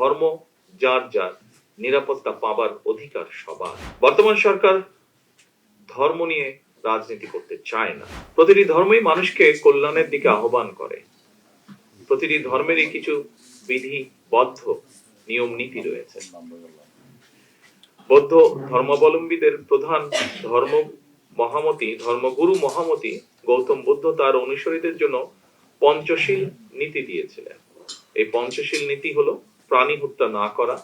ধর্ম যার যার, নিরাপত্তা পাবার অধিকার সবার। বর্তমান সরকার ধর্ম নিয়ে রাজনীতি করতে চায় না। প্রতিটি ধর্মই মানুষকে কল্যাণের দিকে আহ্বান করে। প্রতিটি ধর্মেরই কিছু বিধিবদ্ধ নিয়ম নীতি রয়েছে। বৌদ্ধ ধর্মাবলম্বীদের প্রধান ধর্মগুরু মহামতি গৌতম বুদ্ধ তার অনুসারীদের জন্য পঞ্চশীল নীতি দিয়েছিলেন। এই পঞ্চশীল নীতি হলো প্রাণী হত্যা না করা,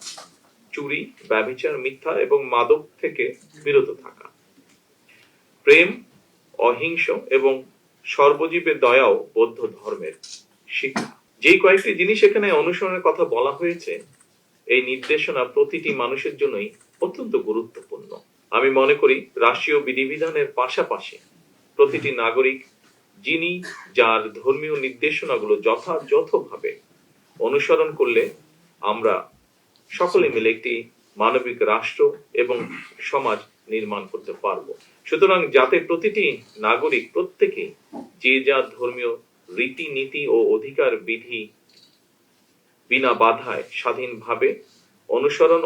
চুরি, ব্যভিচার, মিথ্যা এবং মাদক থেকে বিরত থাকা, প্রেম, অহিংস এবং সর্বজীবের দয়াও বৌদ্ধ ধর্মের শিক্ষা। যেই কয়েকটি জিনিস এখানে অনুসরণের কথা বলা হয়েছে, এই নির্দেশনা প্রতিটি মানুষের জন্যই অত্যন্ত গুরুত্বপূর্ণ। আমি মনে করি রাষ্ট্রীয় বিধিবিধানের পাশাপাশি প্রতিটি নাগরিক যিনি যার ধর্মীয় নির্দেশনাগুলো যথাযথভাবে অনুসরণ করলে আমরা সকলে মিলে একটি মানবিক রাষ্ট্র এবং সমাজ নির্মাণ করতে পারবো। সুতরাং যাতে প্রতিটি নাগরিক প্রত্যেকে যে যার ধর্মীয় রীতিনীতি ও অধিকার বিধি বিনা বাধায় স্বাধীনভাবে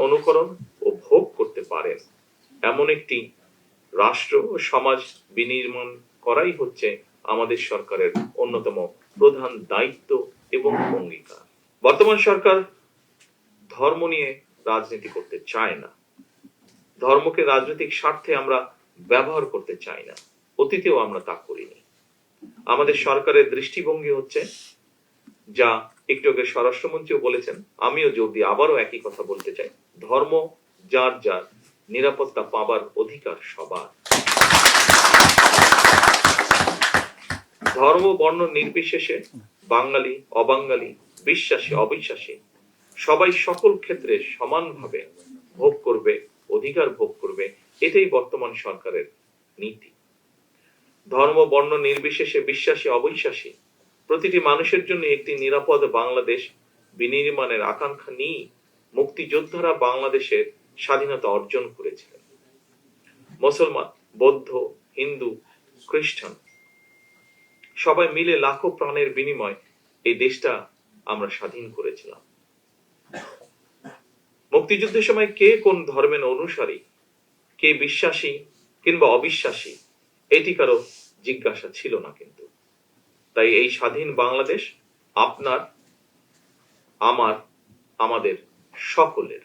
অনুকরণ ও ভোগ করতে পারেন, এমন একটি রাষ্ট্র ও সমাজ বিনির্মাণ করাই হচ্ছে আমাদের সরকারের অন্যতম প্রধান দায়িত্ব এবং অঙ্গীকার। বর্তমান সরকার ধর্ম নিয়ে রাজনীতি করতে চায় না। ধর্মকে রাজনৈতিক স্বার্থে আমরা ব্যবহার করতে চাই না। অতীতেও আমরা তা করিনি। আমাদের সরকারের দৃষ্টিভঙ্গি হচ্ছে, যা একটু আগে স্বরাষ্ট্রমন্ত্রীও বলেছেন, আমিও জোর দিয়ে আবারও একই কথা বলতে চাই, ধর্ম যার যার, নিরাপত্তা পাবার অধিকার সবার। ধর্ম বর্ণ নির্বিশেষে বাঙালি অবাঙালি, বিশ্বাসী অবিশ্বাসী সবাই সকল ক্ষেত্রে সমানভাবে ভোগ করবে, অধিকার ভোগ করবে, এটাই বর্তমান সরকারের নীতি। ধর্ম বর্ণ নির্বিশেষে বিশ্বাসী অবিশ্বাসী প্রতিটি মানুষের জন্য একটি নিরাপদ বাংলাদেশ বিনির্মাণের আকাঙ্ক্ষা নিয়ে মুক্তিযোদ্ধারা বাংলাদেশের স্বাধীনতা অর্জন করেছিলেন। মুসলমান, বৌদ্ধ, হিন্দু, খ্রিস্টান সবাই মিলে লাখো প্রাণের বিনিময় এই দেশটা আমরা স্বাধীন করেছিলাম। মুক্তিযুদ্ধের সময় কে কোন ধর্মের অনুসারী, কে বিশ্বাসী কিংবা অবিশ্বাসী, এটি কারো জিজ্ঞাসা ছিল না। কিন্তু তাই এই স্বাধীন বাংলাদেশ আপনার, আমার, আমাদের সকলের।